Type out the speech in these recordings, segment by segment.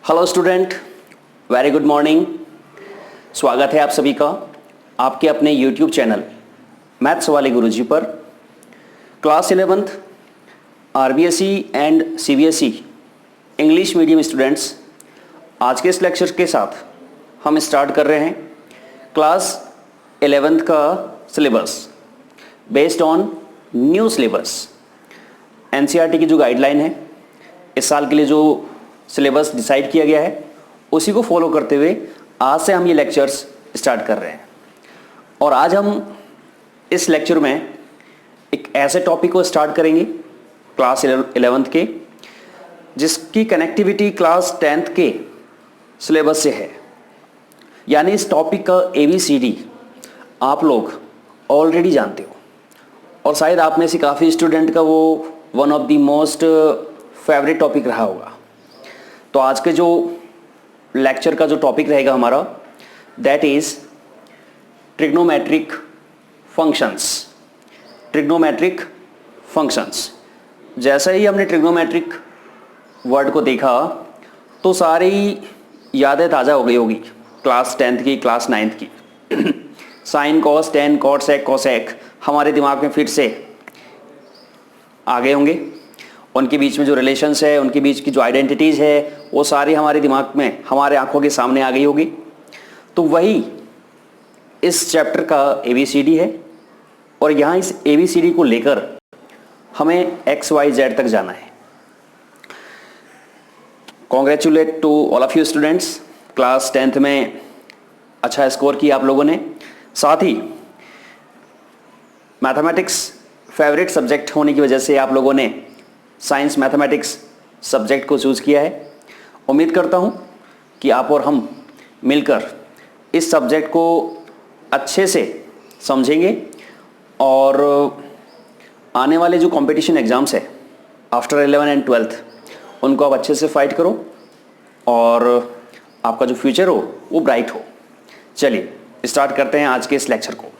Hello student, very good morning. स्वागत है आप सभी का आपके अपने यूट्यूब चैनल मैथ्स वाले गुरुजी पर। Class 11th RBSE and CBSE English medium students, आज के इस लेक्चर के साथ हम स्टार्ट कर रहे हैं क्लास 11th का syllabus based on new syllabus. NCERT की जो गाइडलाइन है, इस साल के लिए जो सिलेबस डिसाइड किया गया है, उसी को फॉलो करते हुए आज से हम ये लेक्चर्स स्टार्ट कर रहे हैं। और आज हम इस लेक्चर में एक ऐसे टॉपिक को स्टार्ट करेंगे क्लास 11th के, जिसकी कनेक्टिविटी क्लास 10th के सिलेबस से है। यानी इस टॉपिक का ABCD आप लोग ऑलरेडी जानते हो और शायद आप में से काफ़ी स्टूडेंट का वो one of the most favourite topic रहा होगा। तो आज के जो लेक्चर का जो टॉपिक रहेगा हमारा, that is trigonometric functions. Trigonometric functions, जैसे ही हमने ट्रिग्नोमेट्रिक वर्ड को देखा तो सारी यादें ताज़ा हो गई होगी क्लास 10th की, क्लास 9th की। साइन, कॉस, टेन, कॉट, सेक, कोसेक हमारे दिमाग में फिर से आ गए होंगे। उनके बीच में जो रिलेशंस है, उनके बीच की जो आइडेंटिटीज़ है, वो सारी हमारे दिमाग में, हमारे आंखों के सामने आ गई होगी। तो वही इस चैप्टर का ABCD है और यहाँ इस ABCD को लेकर हमें XYZ तक जाना है। Congratulate to all of you students, class 10th में अच्छा स्कोर किया आप लोगों ने। साथ ही मैथमेटिक्स फेवरेट सब्जेक्ट होने की वजह से आप लोगों ने साइंस मैथमेटिक्स सब्जेक्ट को चूज़ किया है। उम्मीद करता हूँ कि आप और हम मिलकर इस सब्जेक्ट को अच्छे से समझेंगे और आने वाले जो कंपटीशन एग्ज़ाम्स है आफ्टर 11 एंड 12th, उनको आप अच्छे से फाइट करो और आपका जो फ्यूचर हो वो ब्राइट हो। चलिए स्टार्ट करते हैं आज के इस लेक्चर को।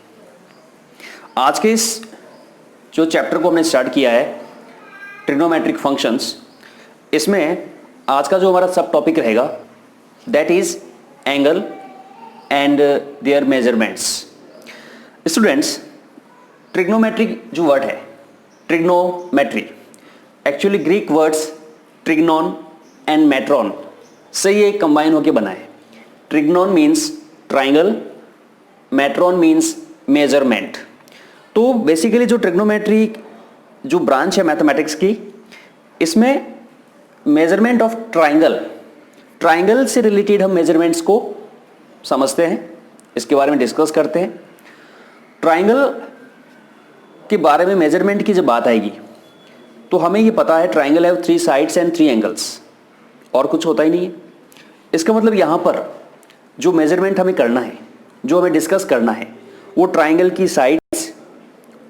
आज के इस जो चैप्टर को हमने स्टार्ट किया है ट्रिग्नोमेट्रिक फंक्शंस, इसमें आज का जो हमारा सब टॉपिक रहेगा that is angle and their measurements. Students, trigonometric जो वर्ड है, trigonometry, actually Greek words trigonon and metron से ये कंबाइन होकर बना है। Trigonon means triangle, metron means measurement. तो बेसिकली जो ट्रिग्नोमेट्री जो ब्रांच है मैथमेटिक्स की, इसमें मेजरमेंट ऑफ ट्राइंगल से रिलेटेड हम मेजरमेंट्स को समझते हैं, इसके बारे में डिस्कस करते हैं। ट्राइंगल के बारे में मेजरमेंट की जब बात आएगी तो हमें ये पता है triangle have 3 sides and 3 angles, और कुछ होता ही नहीं है। इसका मतलब यहाँ पर जो मेजरमेंट हमें करना है, जो हमें डिस्कस करना है, वो ट्राइंगल की साइड्स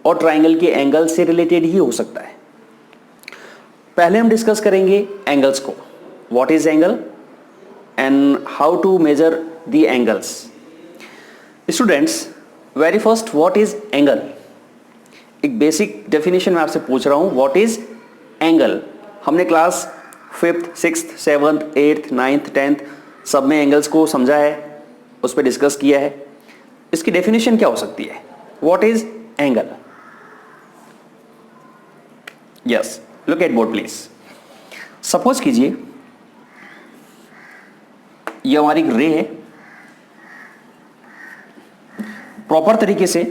और ट्राइंगल के एंगल से रिलेटेड ही हो सकता है। पहले हम डिस्कस करेंगे एंगल्स को, what is angle and how to measure the angles. Students, very first what is angle, एक बेसिक डेफिनेशन मैं आपसे पूछ रहा हूं, व्हाट इज एंगल। हमने class 5th, 6th, 7th, 8th, 9th, 10th सब में एंगल्स को समझा है, उस पर डिस्कस किया है। इसकी डेफिनेशन क्या हो सकती है, what is angle. Yes, look at board please. Suppose कीजिए ये हमारी रे है। प्रॉपर तरीके से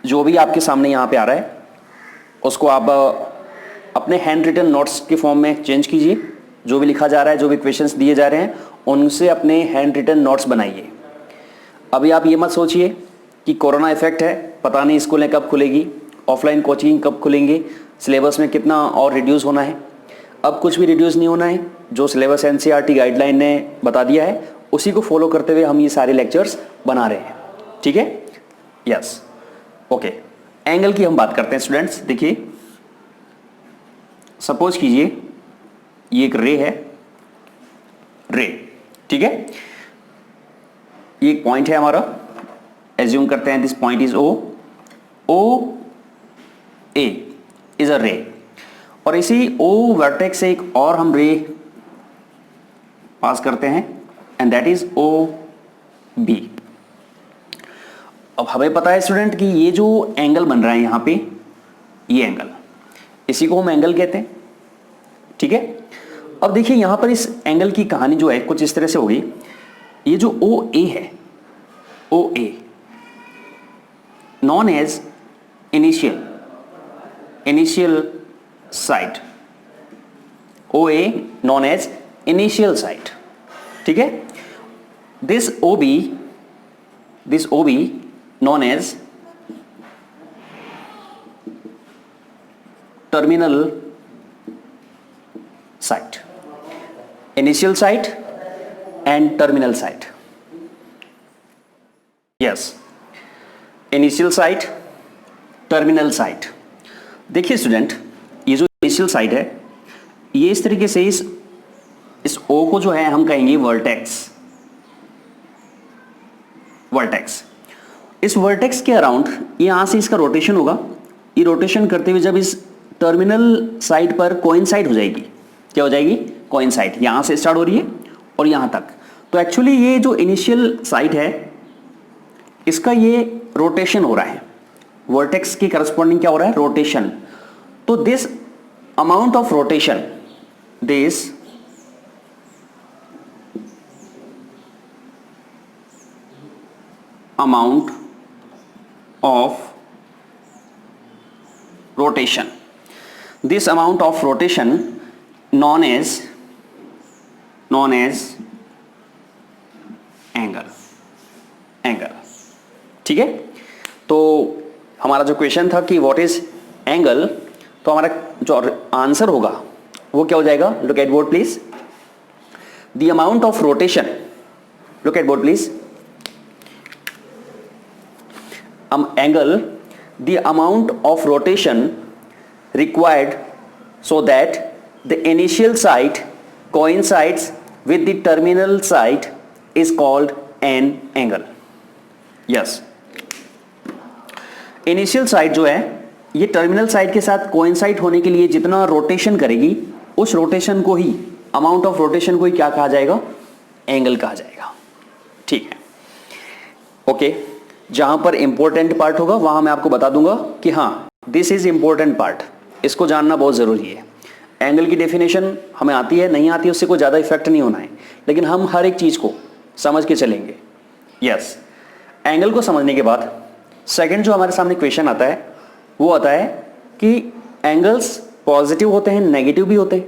जो भी आपके सामने यहां पे आ रहा है उसको आप अपने हैंड रिटन नोट्स के फॉर्म में चेंज कीजिए। जो भी लिखा जा रहा है, जो भी क्वेश्चंस दिए जा रहे हैं, उनसे अपने हैंड रिटन नोट्स बनाइए। अभी आप ये मत सोचिए कि कोरोना इफेक्ट है, पता नहीं स्कूलें कब खुलेगी, ऑफलाइन कोचिंग कब खुलेंगे, सिलेबस में कितना और रिड्यूस होना है। अब कुछ भी रिड्यूस नहीं होना है। जो सिलेबस एनसीईआरटी गाइडलाइन ने बता दिया है उसी को फॉलो करते हुए हम ये सारे लेक्चर्स बना रहे हैं, ठीक है। Yes, okay. एंगल की हम बात करते हैं स्टूडेंट्स। देखिए, सपोज कीजिए ये एक रे है, रे, ठीक है। ये एक पॉइंट है हमारा, एज्यूम करते हैं this point is O A is a ray, और इसी O वर्टेक्स से एक और हम रे पास करते हैं and that is O B. अब हमें पता है स्टूडेंट कि ये जो एंगल बन रहा है यहां पे, ये एंगल, इसी को हम एंगल कहते हैं, ठीक है। अब देखिए यहां पर इस एंगल की कहानी जो है कुछ इस तरह से होगी। ये जो ओ ए है, O A known as initial side, O A known as initial side, ठीक है। This O B known as terminal site, initial site and terminal site. Yes, initial site, terminal site. देखिए student, ये जो initial site है, ये इस तरीके से इस O को जो है हम कहेंगे वर्टेक्स। इस वर्टेक्स के अराउंड यहां से इसका रोटेशन होगा। ये रोटेशन करते हुए जब इस टर्मिनल साइड पर कोइंसाइड हो जाएगी, क्या हो जाएगी? कोइंसाइड। यहां से स्टार्ट हो रही है और यहां तक। तो एक्चुअली ये जो इनिशियल साइड है इसका ये रोटेशन हो रहा है, वर्टेक्स के करस्पॉन्डिंग क्या हो रहा है? रोटेशन। तो this amount of rotation, this amount of rotation, this amount of rotation known as angle, ठीक है। तो हमारा जो क्वेश्चन था कि व्हाट इज एंगल, तो हमारा जो आंसर होगा वो क्या हो जाएगा? Look at board please. The amount of rotation, look at board please, angle, the amount of rotation required so that the initial side coincides with the terminal side is called an angle. Yes, initial side जो है ये terminal side के साथ coincide होने के लिए जितना rotation करेगी, उस rotation को ही, amount of rotation को ही क्या कहा जाएगा? Angle कहा जाएगा, ठीक है। ओके, जहां पर इंपॉर्टेंट पार्ट होगा वहां मैं आपको बता दूंगा कि हाँ दिस इज इंपॉर्टेंट पार्ट, इसको जानना बहुत जरूरी है। एंगल की डेफिनेशन हमें आती है नहीं आती है उससे कोई ज़्यादा इफेक्ट नहीं होना है, लेकिन हम हर एक चीज़ को समझ के चलेंगे। यस, एंगल को समझने के बाद सेकंड जो हमारे सामने क्वेश्चन आता है वो आता है कि एंगल्स पॉजिटिव होते हैं, नेगेटिव भी होते हैं,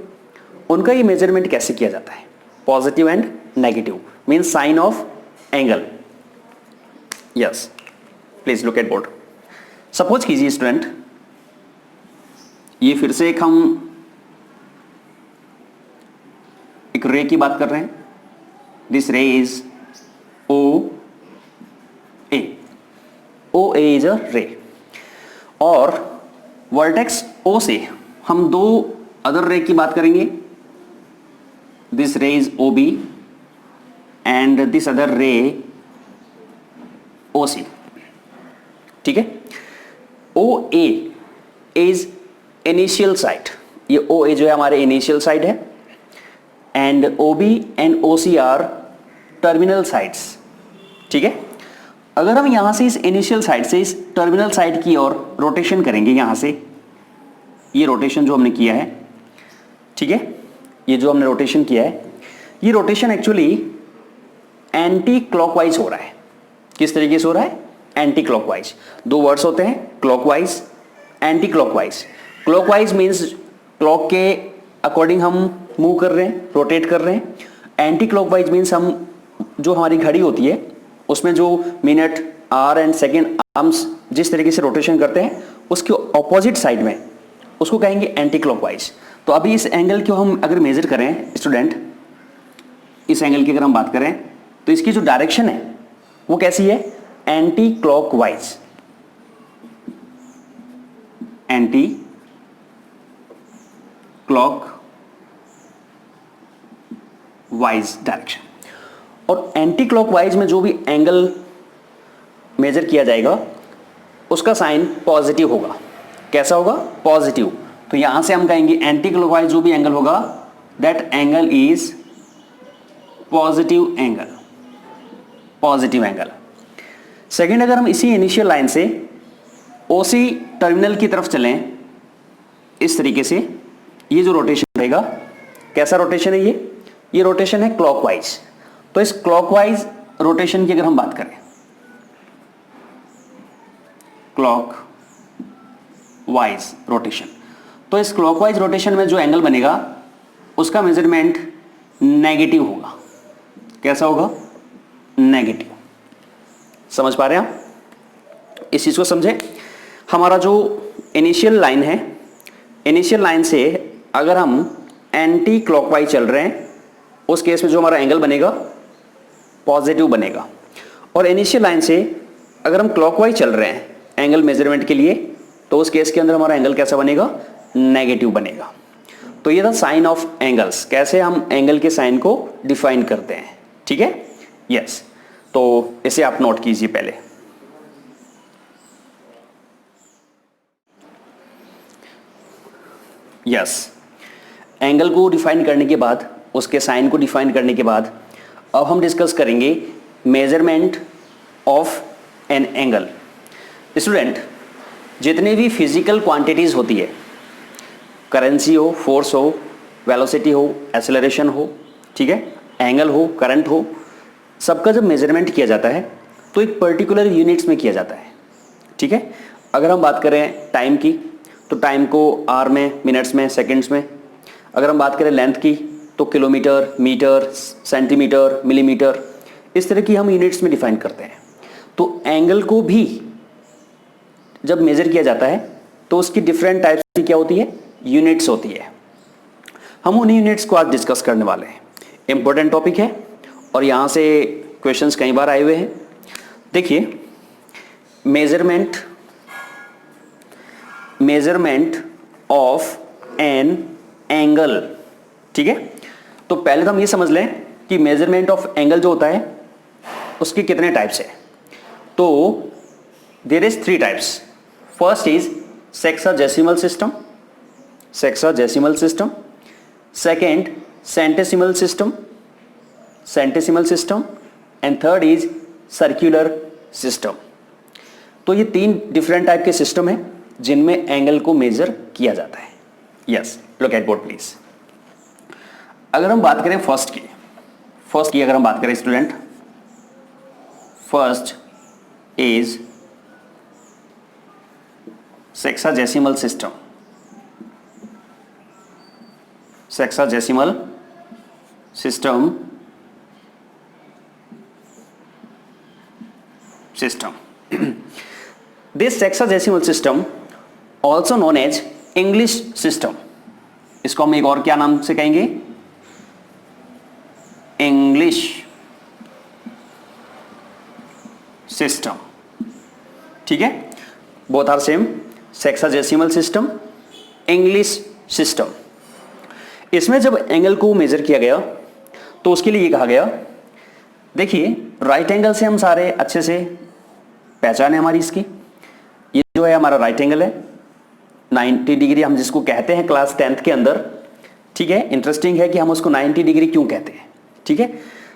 उनका ये मेजरमेंट कैसे किया जाता है? Positive and negative means sign of angle. Yes, please look at board. Suppose कीजिए स्टूडेंट, ये फिर से एक रे की बात कर रहे हैं। This ray is O A is a ray, और वर्टेक्स ओ से हम दो अदर रे की बात करेंगे। This ray is O B and this other ray O C, ठीक है। O A is initial side, ये ओ ए जो है हमारे इनिशियल साइड है, and O B and O C are terminal sides, ठीक है। अगर हम यहां से इस इनिशियल साइड से इस टर्मिनल साइड की ओर रोटेशन करेंगे, यहां से ये रोटेशन जो हमने किया है, ठीक है, ये जो हमने रोटेशन किया है, ये रोटेशन एक्चुअली एंटी क्लॉकवाइज हो रहा है। किस तरीके से हो रहा है? Anti clockwise. दो वर्ड्स होते हैं, clockwise, anti clockwise. Clockwise means clock के अकॉर्डिंग हम मूव कर रहे हैं, रोटेट कर रहे हैं। एंटी क्लॉकवाइज मीन्स हम जो हमारी घड़ी होती है उसमें जो minute, our and second arms जिस तरीके से रोटेशन करते हैं उसके ऑपोजिट साइड में उसको कहेंगे एंटी क्लॉकवाइज। तो अभी इस एंगल को हम अगर मेजर करें स्टूडेंट, इस एंगल की अगर हम बात करें तो इसकी जो डायरेक्शन है वो कैसी है? Anti clockwise, anti clockwise direction. और एंटी क्लॉकवाइज में जो भी एंगल मेजर किया जाएगा उसका साइन पॉजिटिव होगा। कैसा होगा? पॉजिटिव। तो यहां से हम कहेंगे एंटी क्लॉकवाइज जो भी एंगल होगा that angle is positive angle, positive angle. Second, अगर हम इसी इनिशियल लाइन से ओसी टर्मिनल की तरफ चलें इस तरीके से, ये जो रोटेशन रहेगा, कैसा रोटेशन है ये रोटेशन है क्लॉकवाइज। तो इस क्लॉकवाइज रोटेशन की अगर हम बात करें, क्लॉकवाइज रोटेशन, तो इस क्लॉकवाइज रोटेशन में जो एंगल बनेगा उसका मेजरमेंट नेगेटिव होगा। कैसा होगा? नेगेटिव। समझ पा रहे हैं आप? इस चीज को समझे। हमारा जो इनिशियल लाइन है, इनिशियल लाइन से अगर हम एंटी क्लॉकवाइज चल रहे हैं, उस केस में जो हमारा एंगल बनेगा पॉजिटिव बनेगा। और इनिशियल लाइन से अगर हम क्लॉकवाइज चल रहे हैं एंगल मेजरमेंट के लिए, तो उस केस के अंदर हमारा एंगल कैसा बनेगा? नेगेटिव बनेगा। तो ये था साइन ऑफ एंगल्स, कैसे हम एंगल के साइन को डिफाइन करते हैं। ठीक है? यस। तो इसे आप नोट कीजिए पहले। यस, एंगल को डिफाइन करने के बाद, उसके साइन को डिफाइन करने के बाद, अब हम डिस्कस करेंगे measurement of an angle. Student, जितने भी फिजिकल क्वांटिटीज होती है, करेंसी हो, फोर्स हो, वेलोसिटी हो, एक्सेलरेशन हो, ठीक है, एंगल हो, करंट हो, सबका जब मेजरमेंट किया जाता है तो एक पर्टिकुलर यूनिट्स में किया जाता है। ठीक है? अगर हम बात करें टाइम की, तो टाइम को आवर में, मिनट्स में, सेकंड्स में। अगर हम बात करें लेंथ की, तो किलोमीटर, मीटर, सेंटीमीटर, मिलीमीटर, इस तरह की हम यूनिट्स में डिफाइन करते हैं। तो एंगल को भी जब मेजर किया जाता है तो उसकी डिफरेंट टाइप्स की क्या होती है? यूनिट्स होती है। हम उन यूनिट्स को आज डिस्कस करने वाले हैं। इंपॉर्टेंट टॉपिक है और यहां से क्वेश्चंस कई बार आए हुए हैं। देखिए, मेजरमेंट ऑफ एन एंगल। ठीक है? तो पहले तो हम ये समझ लें कि मेजरमेंट ऑफ एंगल जो होता है उसके कितने टाइप्स है। तो there is 3 types. First is sexagesimal system, sexagesimal system. Second centesimal system, centesimal system. And third is circular system. तो ये 3 डिफरेंट टाइप के सिस्टम हैं जिनमें एंगल को मेजर किया जाता है। Yes, look at board please. अगर हम बात करें फर्स्ट की अगर हम बात करें student, first is sexagesimal system, sexagesimal system, this sexagesimal system also known as English system. इसको हम एक और क्या नाम से कहेंगे? English system. ठीक है? Both are same, sexagesimal system, English system. इसमें जब एंगल को मेजर किया गया तो उसके लिए ये कहा गया, देखिए राइट एंगल से हम सारे अच्छे से पहचान है हमारी इसकी। ये जो है हमारा राइट एंगल है, 90 डिग्री हम जिसको कहते हैं क्लास 10th के अंदर। ठीक है? इंटरेस्टिंग है कि हम उसको 90 डिग्री क्यों कहते हैं। ठीक है?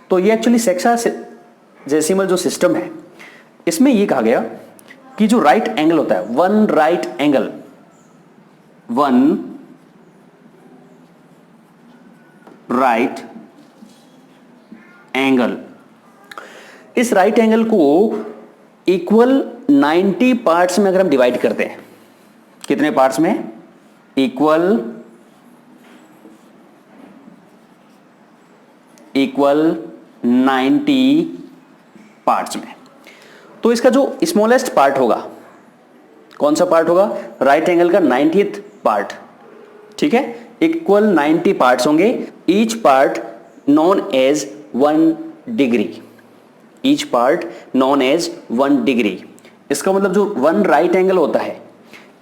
तो ये एक्चुअली सेक्साडेसिमल जो सिस्टम है, इसमें ये कहा गया कि जो राइट एंगल होता है, वन राइट एंगल, इस राइट एंगल को इक्वल 90 पार्ट्स में अगर हम डिवाइड करते हैं, कितने पार्ट्स में? इक्वल 90 पार्ट्स में। तो इसका जो स्मॉलेस्ट पार्ट होगा, कौन सा पार्ट होगा? राइट एंगल का 90th पार्ट। ठीक है? इक्वल 90 पार्ट्स होंगे, each part known as 1 degree, each part known as 1 degree. इसका मतलब जो वन राइट एंगल होता है,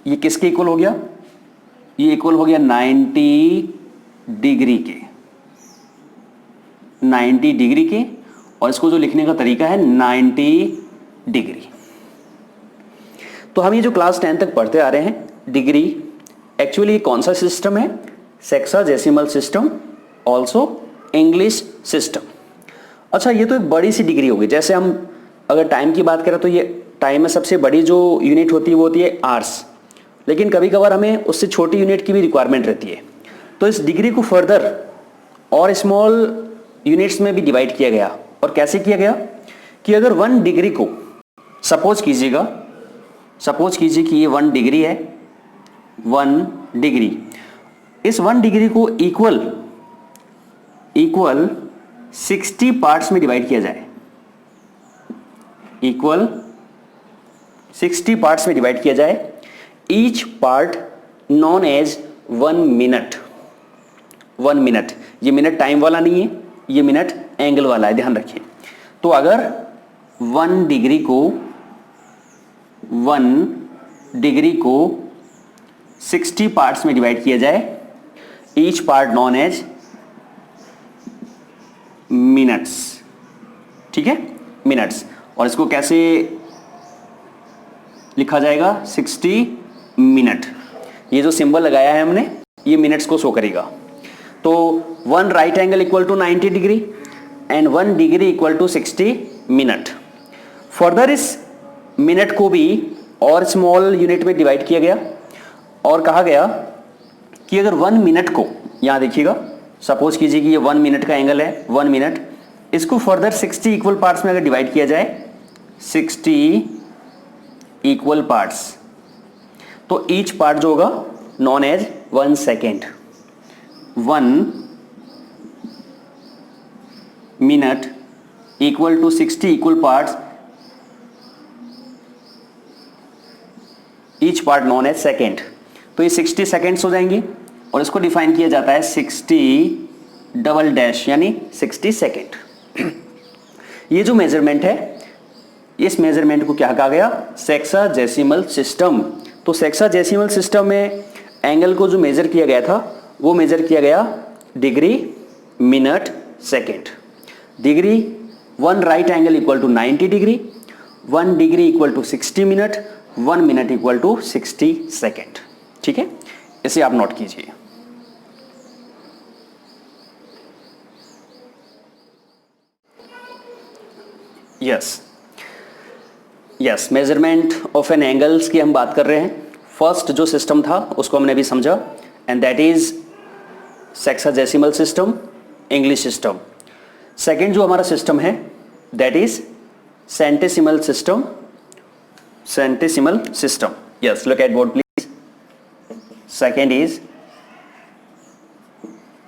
ये किसके इक्वल हो गया? ये इक्वल हो गया 90 डिग्री के, 90 डिग्री के। और इसको जो लिखने का तरीका है 90 डिग्री। तो हम ये जो क्लास 10 तक पढ़ते आ रहे हैं, डिग्री एक्चुअली कौन सा सिस्टम है? Sexagesimal system, also English system. अच्छा, ये तो एक बड़ी सी डिग्री होगी। जैसे हम अगर टाइम की बात करें तो ये टाइम में सबसे बड़ी जो यूनिट होती है वो होती है आवर्स, लेकिन कभी कभार हमें उससे छोटी यूनिट की भी रिक्वायरमेंट रहती है। तो इस डिग्री को फर्दर और स्मॉल यूनिट्स में भी डिवाइड किया गया। और कैसे किया गया कि अगर 1 डिग्री को सपोज कीजिए कि ये 1 डिग्री है, 1 डिग्री, इस 1 डिग्री को इक्वल 60 पार्ट्स में डिवाइड किया जाए, इक्वल 60 पार्ट्स में डिवाइड किया जाए, each part known as 1 minute. 1 minute, ये मिनट टाइम वाला नहीं है, ये मिनट एंगल वाला है, ध्यान रखिए। तो अगर 1 डिग्री को 60 पार्ट्स में डिवाइड किया जाए, each part known as minutes, ठीक है, मिनट्स। और इसको कैसे लिखा जाएगा, 60 मिनट। ये जो सिंबल लगाया है हमने, ये मिनट्स को शो करेगा। तो 1 right angle equal to 90 degree and 1 degree equal to 60 minute. Further इस मिनट को भी और स्मॉल यूनिट में डिवाइड किया गया और कहा गया कि अगर 1 मिनट को, यहां देखिएगा, सपोज कीजिए कि ये 1 मिनट का एंगल है, 1 मिनट, इसको फर्दर 60 इक्वल पार्ट्स में अगर डिवाइड किया जाए, 60 इक्वल पार्ट्स, तो ईच पार्ट जो होगा known as 1 second. 1 minute equal to 60 equal parts, each part known as second. तो ये 60 सेकेंड्स हो जाएंगे और इसको डिफाइन किया जाता है 60 डबल डैश यानी 60 सेकेंड। ये जो मेजरमेंट है, इस मेजरमेंट को क्या कहा गया, सेक्साडेसिमल सिस्टम। तो सेक्साडेसिमल सिस्टम में एंगल को जो मेजर किया गया था वो मेजर किया गया degree, minute, second. Degree, 1 right angle equal to 90 degree, 1 degree equal to 60 minute, 1 minute equal to 60 second. ठीक है, इसे आप नोट कीजिए। Yes, measurement of an angles की हम बात कर रहे हैं। फर्स्ट जो सिस्टम था उसको हमने अभी समझा, and that is sexagesimal system, English system. Second जो हमारा सिस्टम है that is centesimal system, centesimal system. Yes, look at board please. Second is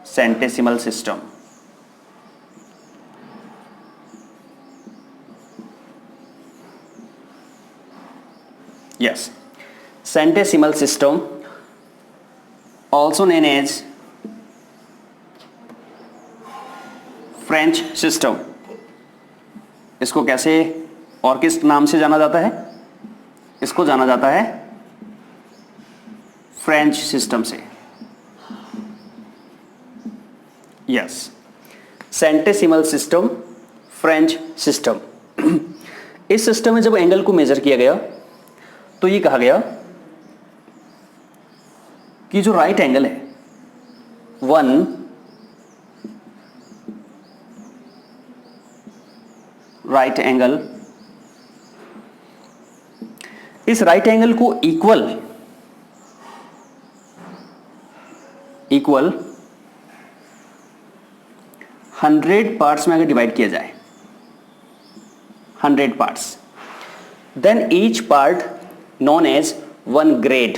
centesimal system. Yes, centesimal system, also known as French system। इसको कैसे और किस नाम से जाना जाता है? इसको जाना जाता है फ्रेंच सिस्टम से। Yes, centesimal system, French system. इस सिस्टम में जब एंगल को मेजर किया गया तो ये कहा गया कि जो राइट एंगल है 1 राइट एंगल, इस राइट एंगल को इक्वल 100 पार्ट्स में अगर डिवाइड किया जाए, 100 parts, then each part known as 1 grade.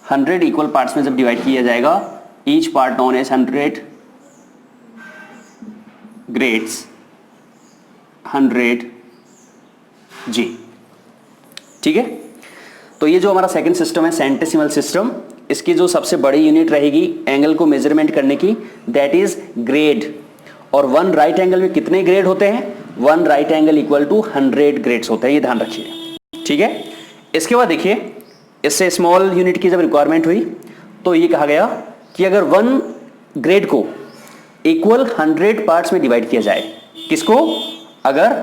100 equal parts में जब डिवाइड किया जाएगा, each part known as 100 grades, 100 G. ठीक है, तो ये जो हमारा सेकंड सिस्टम है सेंटेसिमल सिस्टम, इसकी जो सबसे बड़ी यूनिट रहेगी एंगल को मेजरमेंट करने की दैट इज ग्रेड। और 1 राइट एंगल में कितने ग्रेड होते हैं? 1 right angle equal to 100 grades होते हैं, ये ध्यान रखिए। ठीक है, इसके बाद देखिए, इससे स्मॉल यूनिट की जब रिक्वायरमेंट हुई तो ये कहा गया कि अगर 1 ग्रेड को इक्वल 100 पार्ट्स में डिवाइड किया जाए, किसको? अगर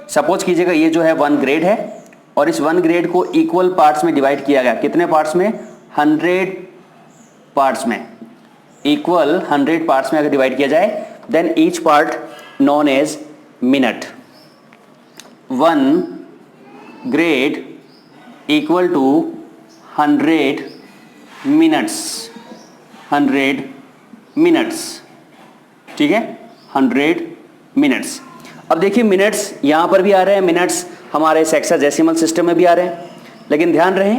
सपोज कीजिएगा ये जो है 1 ग्रेड है और इस 1 ग्रेड को इक्वल पार्ट्स में डिवाइड किया गया, कितने पार्ट्स में? 100 पार्ट्स में, इक्वल 100 पार्ट्स में अगर डिवाइड किया जाए, then each part known as minute. 1 grade equal to 100 minutes. 100 minutes, ठीक है, 100 मिनट्स। अब देखिए मिनट्स यहां पर भी आ रहे हैं, मिनट्स हमारे हेक्साडेसिमल सिस्टम में भी आ रहे हैं, लेकिन ध्यान रहे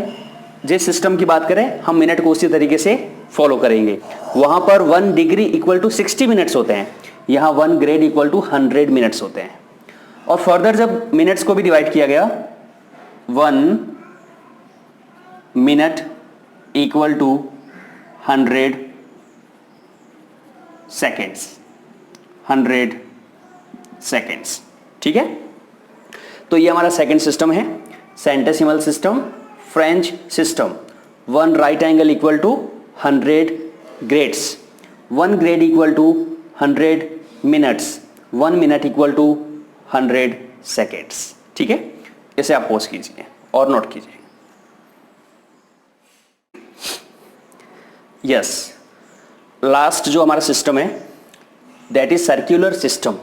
जिस सिस्टम की बात करें हम मिनट को उसी तरीके से फॉलो करेंगे। वहां पर 1 डिग्री इक्वल टू 60 मिनट्स होते हैं, यहां 1 ग्रेड इक्वल टू 100 मिनट्स होते हैं। और फर्दर जब मिनट्स को भी डिवाइड किया गया, 1 minute equal to 100 seconds, 100 seconds, ठीक है। तो ये हमारा सेकंड सिस्टम है, centesimal system, French system. 1 right angle equal to 100 grades, 1 grade equal to 100 minutes, 1 minute equal to 100 seconds, ठीक है। इसे आप पोस्ट कीजिए और नोट कीजिए। यस, लास्ट जो हमारा सिस्टम है that is circular system.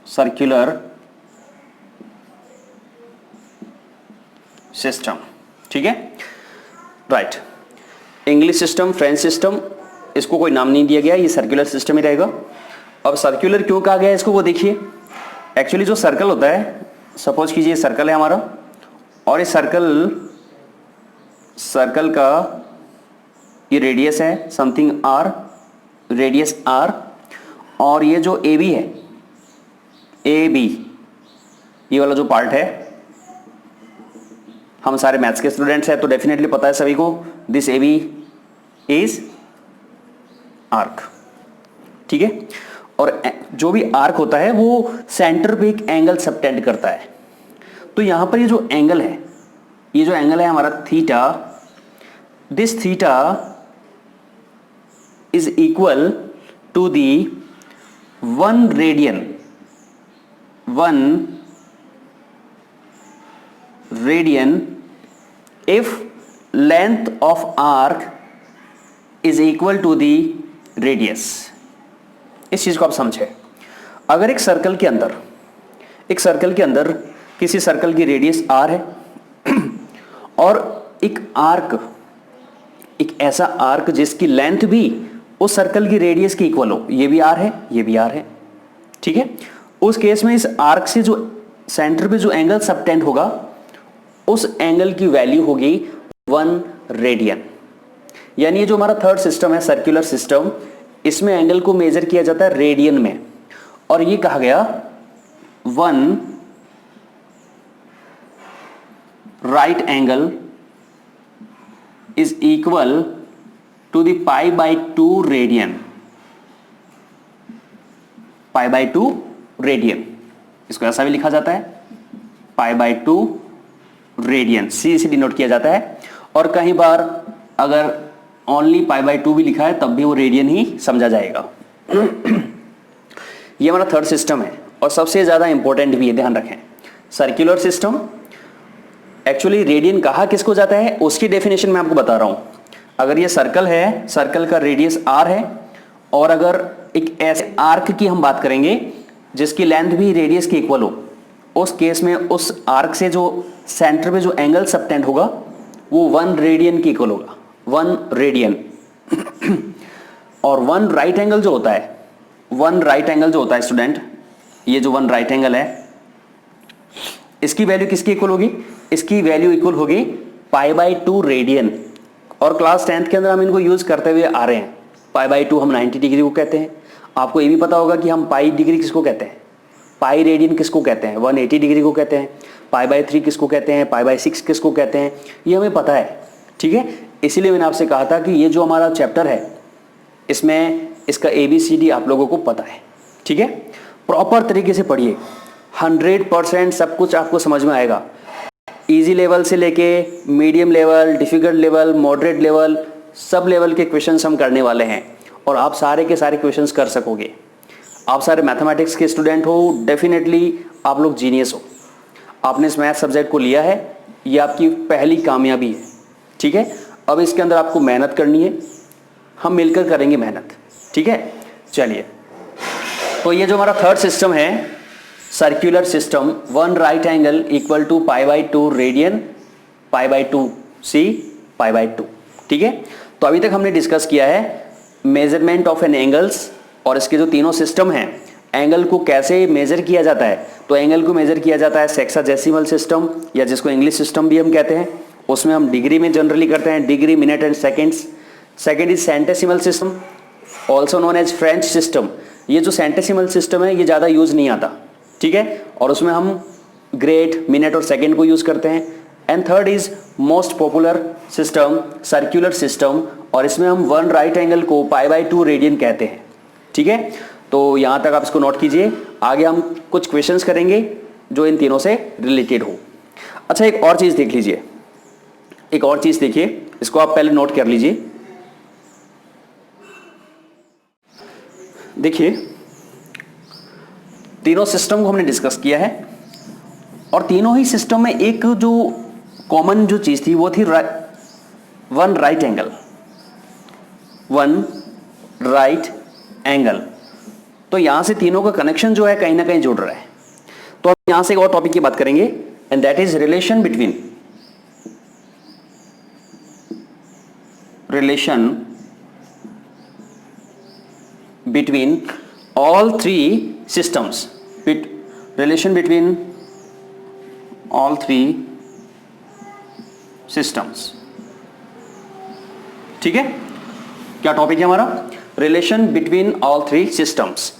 Circular system, ठीक है, right. English system, French system, इसको कोई नाम नहीं दिया गया, ये सर्कुलर सिस्टम ही रहेगा। अब सर्कुलर क्यों कहा गया इसको वो देखिए। एक्चुअली जो सर्कल होता है, सपोज कीजिए सर्कल है हमारा, और इस सर्कल का ये रेडियस है समथिंग आर, रेडियस आर, और ये जो ए बी है, ए बी, ये वाला जो पार्ट है, हम सारे मैथ्स के स्टूडेंट्स हैं तो डेफिनेटली पता है सभी को, this A B is arc, ठीक है। और जो भी आर्क होता है वो सेंटर पे एक एंगल सबटेंड करता है। तो यहां पर ये जो एंगल है, ये जो एंगल है हमारा theta, this theta is equal to the 1 radian, 1 radian if length of arc is equal to the radius। इस चीज को आप समझे। अगर एक सर्कल के अंदर किसी सर्कल की रेडियस r है और एक आर्क, एक ऐसा आर्क जिसकी लेंथ भी उस सर्कल की रेडियस के इक्वल हो, ये भी r है, ये भी r है, ठीक है। उस केस में इस आर्क से जो सेंटर पे जो एंगल सबटेंड होगा उस एंगल की वैल्यू होगी 1 रेडियन। यानी ये जो हमारा थर्ड सिस्टम है सर्कुलर सिस्टम, इसमें एंगल को मेजर किया जाता है रेडियन में, और ये कहा गया 1 right angle is equal to the π/2 radian, π/2 radian, इसको ऐसा भी लिखा जाता है π/2 रेडियन, सी से डिनोट किया जाता है। और कई बार अगर ओनली π/2 भी लिखा है तब भी वो रेडियन ही समझा जाएगा। ये हमारा थर्ड सिस्टम है और सबसे ज्यादा इंपॉर्टेंट भी है, ध्यान रखें। सर्कुलर सिस्टम, एक्चुअली रेडियन कहा किसको जाता है उसकी डेफिनेशन मैं आपको बता रहा हूं। अगर ये सर्कल है, सर्कल का रेडियस r है, और अगर एक ऐसे आर्क की हम बात करेंगे जिसकी लेंथ भी रेडियस के इक्वल हो, उस केस में उस आर्क से जो सेंटर पे जो एंगल सबटेंड होगा वो 1 रेडियन के इक्वल होगा, 1 रेडियन। और 1 राइट एंगल जो होता है, 1 राइट एंगल जो होता है स्टूडेंट, ये जो 1 राइट एंगल है इसकी वैल्यू किसकी इक्वल होगी, इसकी वैल्यू इक्वल होगी π/2 रेडियन। और क्लास 10th के अंदर हम इनको यूज करते हुए आ रहे हैं। π/2 हम 90 डिग्री को कहते हैं। आपको ये भी पता होगा कि हम पाई डिग्री किसको कहते हैं, पाई रेडियन किसको कहते हैं, 180 डिग्री को कहते हैं, π/3 किसको कहते हैं, π/6 किसको कहते हैं, ये हमें पता है, ठीक है। इसीलिए मैंने आपसे कहा था कि ये जो हमारा चैप्टर है इसमें इसका ABCD आप लोगों को पता है, ठीक है। प्रॉपर तरीके से पढ़िए, 100% सब कुछ आपको समझ में आएगा। इजी लेवल से लेके medium level, difficult level, moderate level, sub level के क्वेश्चंस हम करने वाले हैं और आप सारे के सारे क्वेश्चंस कर सकोगे। आप सारे मैथमेटिक्स के स्टूडेंट हो, डेफिनेटली आप लोग जीनियस हो। आपने इस मैथ सब्जेक्ट को लिया है, ये आपकी पहली कामयाबी है, ठीक है। अब इसके अंदर आपको मेहनत करनी है, हम मिलकर करेंगे मेहनत, ठीक है। चलिए, तो ये जो हमारा थर्ड सिस्टम है, circular system, 1 right angle equal to π/2 radian, π/2 C, π/2, ठीक है। तो अभी तक हमने डिस्कस किया है मेजरमेंट ऑफ एन एंगल्स, और इसके जो तीनों सिस्टम हैं, एंगल को कैसे मेजर किया जाता है। तो एंगल को मेजर किया जाता है सेक्साडेसिमल सिस्टम, या जिसको इंग्लिश सिस्टम भी हम कहते हैं, उसमें हम डिग्री में जनरली करते हैं, degree, minute and seconds. Second is centesimal system, also known as French system. ये जो सेंटेसिमल सिस्टम है ये ज़्यादा यूज़ नहीं आता, ठीक है, और उसमें हम ग्रेड, मिनट और सेकेंड को यूज़ करते हैं। And third is most popular system, circular system, और इसमें हम 1 राइट एंगल को π/2 रेडियन कहते हैं, ठीक है। तो यहाँ तक आप इसको नोट कीजिए। आगे हम कुछ क्वेश्चंस करेंगे जो इन तीनों से रिलेटेड हो। अच्छा, एक और चीज़ देख लीजिए, एक और चीज़ देखिए, इसको आप पहले नोट कर लीजिए। देखिए, तीनों सिस्टम को हमने डिस्कस किया है, और तीनों ही सिस्टम में एक जो कॉमन जो चीज़ थी वो थी 1 राइट एंगल, 1 राइट एंगल। तो यहां से तीनों का कनेक्शन जो है कहीं ना कहीं जुड़ रहा है। तो अब यहां से एक और टॉपिक की बात करेंगे, and that is relation between all three systems, relation between all three systems, ठीक है। क्या टॉपिक है हमारा? Relation between all 3 systems.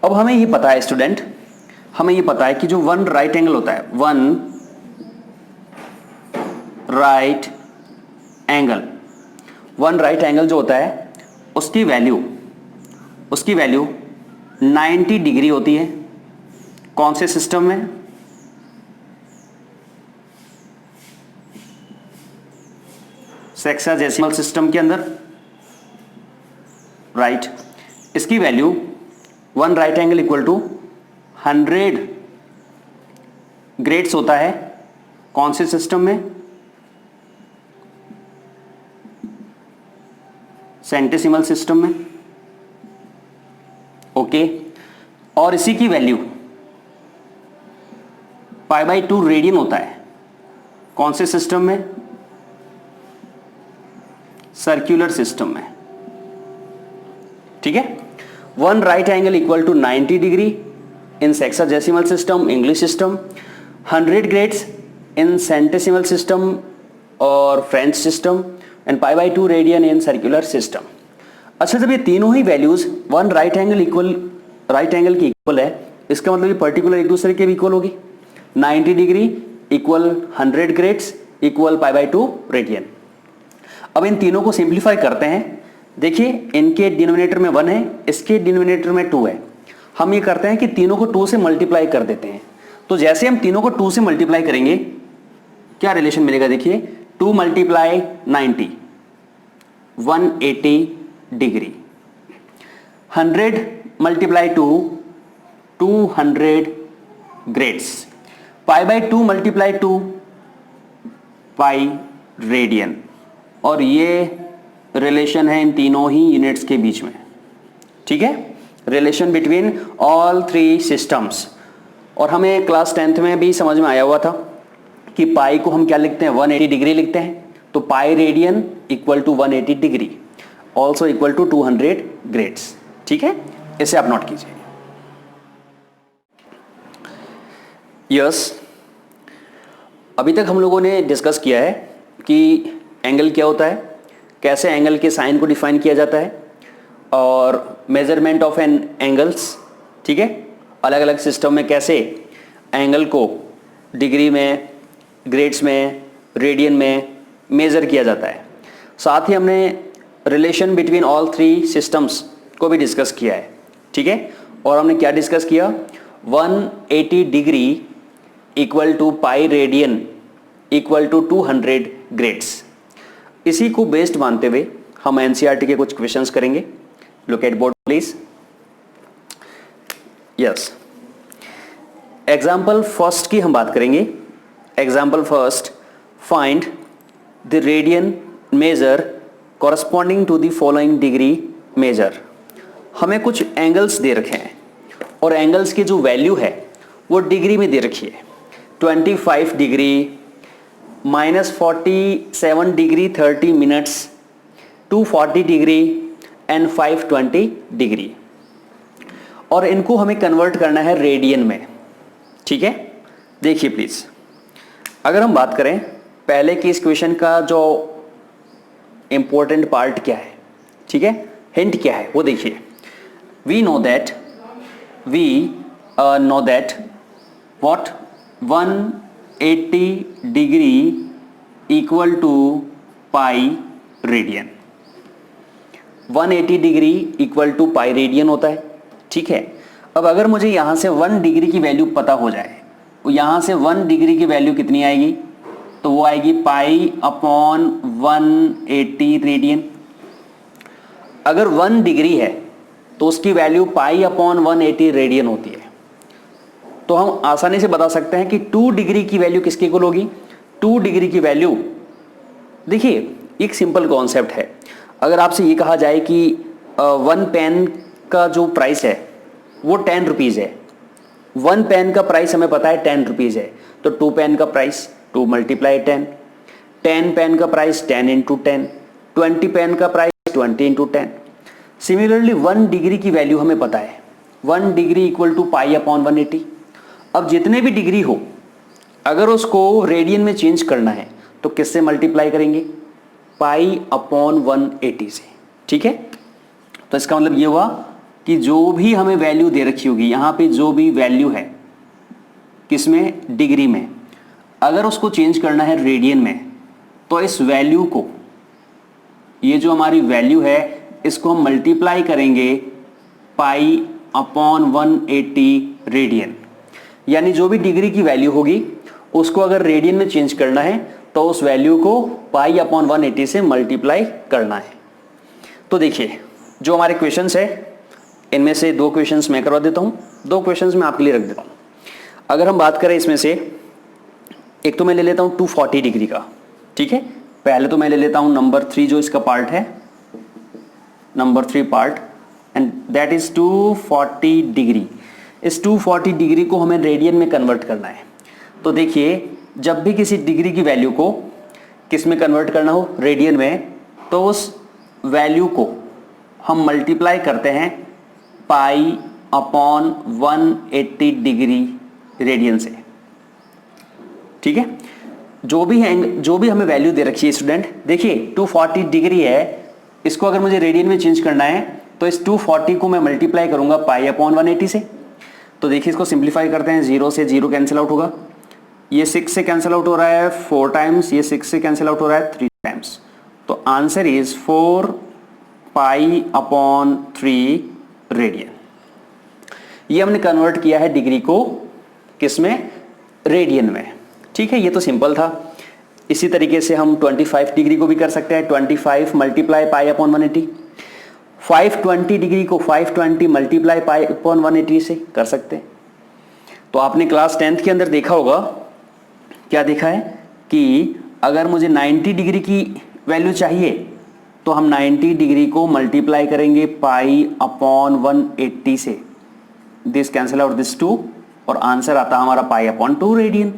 अब हमें ये पता है स्टूडेंट, हमें ये पता है कि जो 1 राइट एंगल होता है, 1 राइट एंगल, 1 राइट एंगल जो होता है उसकी वैल्यू 90 डिग्री होती है। कौन से सिस्टम में? सेक्साडेसिमल सिस्टम के अंदर, राइट। इसकी value 1 right angle equal to 100 grades होता है। कौन से सिस्टम में? सेंटेसिमल सिस्टम में, ओके। और इसी की वैल्यू π/2 रेडियन होता है। कौन से सिस्टम में? सर्कुलर सिस्टम में, ठीक है। 1 right angle equal to 90 degree in sexagesimal system, English system, 100 grades in centesimal system और French system, and π/2 radian in circular system. अच्छा, जब ये तीनों ही वैल्यूज 1 राइट एंगल की इक्वल है, इसका मतलब ये पर्टिकुलर एक दूसरे के भी इक्वल होगी। 90 degree equal 100 grades equal π/2 radian. अब इन तीनों को सिंप्लीफाई करते हैं। देखिए, इनके डिनोमिनेटर में 1 है, इसके डिनोमिनेटर में 2 है। हम ये करते हैं कि तीनों को 2 से मल्टीप्लाई कर देते हैं। तो जैसे हम तीनों को 2 से मल्टीप्लाई करेंगे, क्या रिलेशन मिलेगा? देखिए, 2 × 90 180 डिग्री, 100 × 2 200 ग्रेड्स, π/2 × 2 पाई रेडियन। और ये रिलेशन है इन तीनों ही यूनिट्स के बीच में, ठीक है। Relation between all 3 systems. और हमें क्लास 10th में भी समझ में आया हुआ था कि पाई को हम क्या लिखते हैं? 180 डिग्री लिखते हैं। तो pi radian equal to 180 degree, also equal to 200 grades, ठीक है। इसे आप नोट कीजिए। यस, अभी तक हम लोगों ने डिस्कस किया है कि एंगल क्या होता है, कैसे एंगल के साइन को डिफाइन किया जाता है, और मेजरमेंट ऑफ एन एंगल्स, ठीक है। अलग अलग सिस्टम में कैसे एंगल को डिग्री में, ग्रेड्स में, रेडियन में मेज़र किया जाता है। साथ ही हमने रिलेशन बिटवीन ऑल 3 सिस्टम्स को भी डिस्कस किया है, ठीक है। और हमने क्या डिस्कस किया? 180 degree equal to pi radian equal to 200 grades. इसी को बेस्ड मानते हुए हम एनसीईआरटी के कुछ क्वेश्चंस करेंगे। Look at board please. Yes, example first की हम बात करेंगे। Example first, find the radian measure corresponding to the following degree measure. हमें कुछ एंगल्स दे रखे हैं और एंगल्स की जो वैल्यू है वो डिग्री में दे रखी है। 25 degree, -47 degree 30 minutes, 240 degree and 520 degree. और इनको हमें कन्वर्ट करना है रेडियन में। ठीक है, देखिए प्लीज, अगर हम बात करें पहले की इस क्वेश्चन का जो इंपॉर्टेंट पार्ट क्या है, ठीक है, हिंट क्या है वो देखिए। We know that what 180 degree equal to pi radian. 180 degree equal to pi radian होता है। ठीक है, अब अगर मुझे यहां से 1 डिग्री की वैल्यू पता हो जाए, तो यहां से 1 डिग्री की वैल्यू कितनी आएगी, तो वो आएगी पाई अपॉन 180 रेडियन। अगर 1 डिग्री है तो उसकी वैल्यू पाई अपॉन 180 रेडियन होती है। तो हम आसानी से बता सकते हैं कि 2 डिग्री की वैल्यू किसके इक्वल होगी। 2 डिग्री की वैल्यू, देखिए एक सिंपल कॉन्सेप्ट है। अगर आपसे ये कहा जाए कि 1 पेन का जो प्राइस है वो 10 रुपीज़ है, 1 पेन का प्राइस हमें पता है 10 रुपीज़ है, तो 2 पेन का प्राइस 2 मल्टीप्लाई 10, 10 पेन का प्राइस 10 इंटू 10, 20 पेन का प्राइस 20 इंटू 10। सिमिलरली 1 डिग्री की वैल्यू हमें पता है, 1 degree equal to pi upon 180। अब जितने भी डिग्री हो, अगर उसको रेडियन में चेंज करना है तो किससे मल्टीप्लाई करेंगे, पाई अपॉन 180 से। ठीक है, तो इसका मतलब ये हुआ कि जो भी हमें वैल्यू दे रखी होगी, यहां पे जो भी वैल्यू है किसमें, डिग्री में, अगर उसको चेंज करना है रेडियन में, तो इस वैल्यू को, ये जो हमारी वैल्यू है, इसको हम मल्टीप्लाई करेंगे पाई अपॉन 180 रेडियन। यानी जो भी डिग्री की वैल्यू होगी उसको अगर रेडियन में चेंज करना है तो उस वैल्यू को पाई अपॉन 180 से मल्टीप्लाई करना है। तो देखिए जो हमारे क्वेश्चंस है, इनमें से 2 क्वेश्चंस मैं करवा देता हूं, 2 क्वेश्चंस मैं आपके लिए रख देता हूं। अगर हम बात करें इसमें से, एक तो मैं ले लेता हूं 240 डिग्री का। ठीक है, पहले तो मैं ले लेता हूं नंबर 3 जो इसका पार्ट है, number 3 part, and that is 240 degree. इस 240 डिग्री को हमें रेडियन में कन्वर्ट करना है। तो देखिए जब भी किसी डिग्री की वैल्यू को किस में कन्वर्ट करना हो, रेडियन में, तो उस वैल्यू को हम मल्टीप्लाई करते हैं पाई अपॉन 180 डिग्री रेडियन से। ठीक है, जो भी हमें वैल्यू दे रखी है स्टूडेंट, देखिए 240 डिग्री है, इसको अगर मुझे रेडियन में चेंज करना है तो इस 240 को मैं मल्टीप्लाई करूंगा पाई अपॉन 180 से। तो देखिए इसको सिंप्लीफाई करते हैं, 0 से 0 कैंसिल आउट होगा, ये 6 से कैंसिल आउट हो रहा है 4 टाइम्स, ये 6 से कैंसिल आउट हो रहा है 3 टाइम्स। तो answer is 4 pi upon 3 radian. ये हमने कन्वर्ट किया है डिग्री को किसमें, रेडियन में। ठीक है, ये तो सिंपल था। इसी तरीके से हम 25 डिग्री को भी कर सकते हैं, 25 मल्टीप्लाई पाई अपॉन 180। 520 डिग्री को 520 मल्टीप्लाई पाई अपॉन 180 से कर सकते हैं। तो आपने क्लास 10th के अंदर देखा होगा, क्या देखा है कि अगर मुझे 90 डिग्री की वैल्यू चाहिए तो हम 90 डिग्री को मल्टीप्लाई करेंगे पाई अपॉन 180 से, दिस कैंसिल आउट दिस 2, और आंसर आता हमारा पाई अपॉन 2 रेडियन।